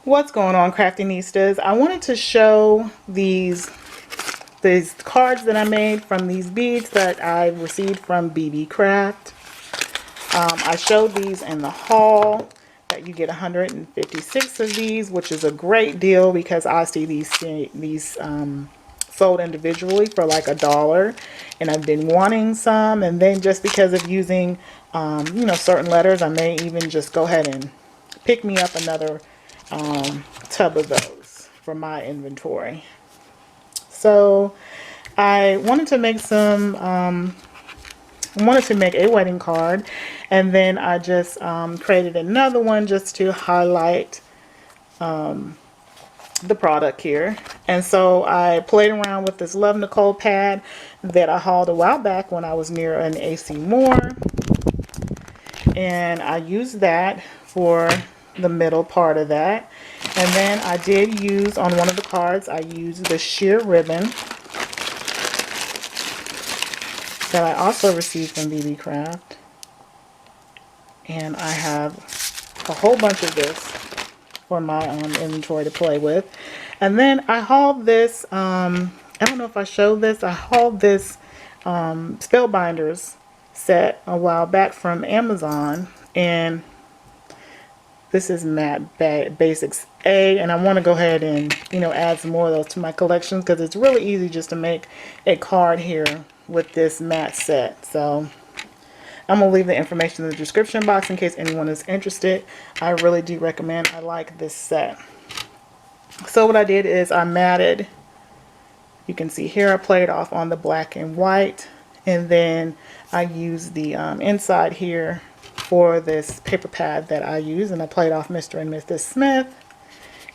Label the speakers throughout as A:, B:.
A: What's going on, Craftinistas? I wanted to show these cards that I made from these beads that I received from Beebeecraft. I showed these in the haul that you get 156 of these, which is a great deal because I see these sold individually for like $1, and I've been wanting some. And then just because of using certain letters, I may even just go ahead and pick me up another tub of those for my inventory. So I wanted to make a wedding card, and then I just created another one just to highlight the product here. And so I played around with this Love Nicole pad that I hauled a while back when I was near an AC Moore, and I used that for the middle part of that. And then I did use, on one of the cards, I used the sheer ribbon that I also received from Beebeecraft. And I have a whole bunch of this for my inventory to play with. And then I hauled this, I don't know if I showed this, I hauled this Spellbinders set a while back from Amazon, and this is Matte Basics A, and I want to go ahead and add some more of those to my collection because it's really easy just to make a card here with this matte set. So I'm going to leave the information in the description box in case anyone is interested. I really do recommend. I like this set. So what I did is I matted. You can see here I played off on the black and white, and then I used the inside here for this paper pad that I use, and I played off Mr. and Mrs. Smith.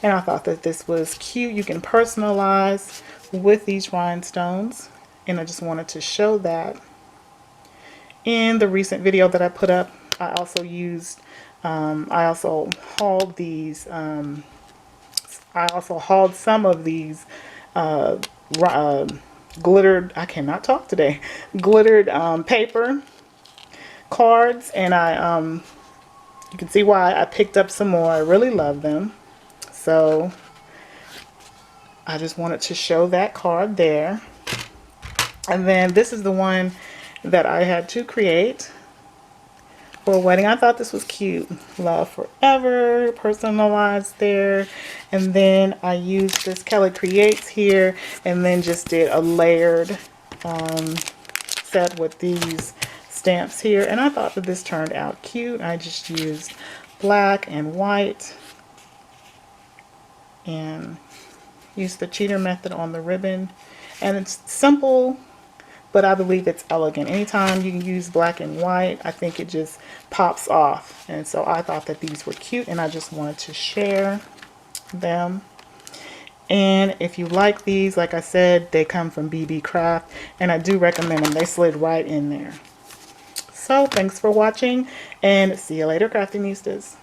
A: And I thought that this was cute. You can personalize with these rhinestones, and I just wanted to show that. In the recent video that I put up, I also used, I also hauled these, I also hauled some of these glittered, I cannot talk today, glittered paper cards, and you can see why I picked up some more. I really love them. So I just wanted to show that card there. And then this is the one that I had to create for a wedding. I thought this was cute. Love Forever, personalized there. And then I used this Kelly Creates here, and then just did a layered set with these stamps here. And I thought that this turned out cute. I just used black and white and used the cheater method on the ribbon. And it's simple, but I believe it's elegant. Anytime you can use black and white, I think it just pops off. And so I thought that these were cute, and I just wanted to share them. And if you like these, like I said, they come from Beebeecraft, and I do recommend them. They slid right in there. So thanks for watching, and see you later, Craftinistas.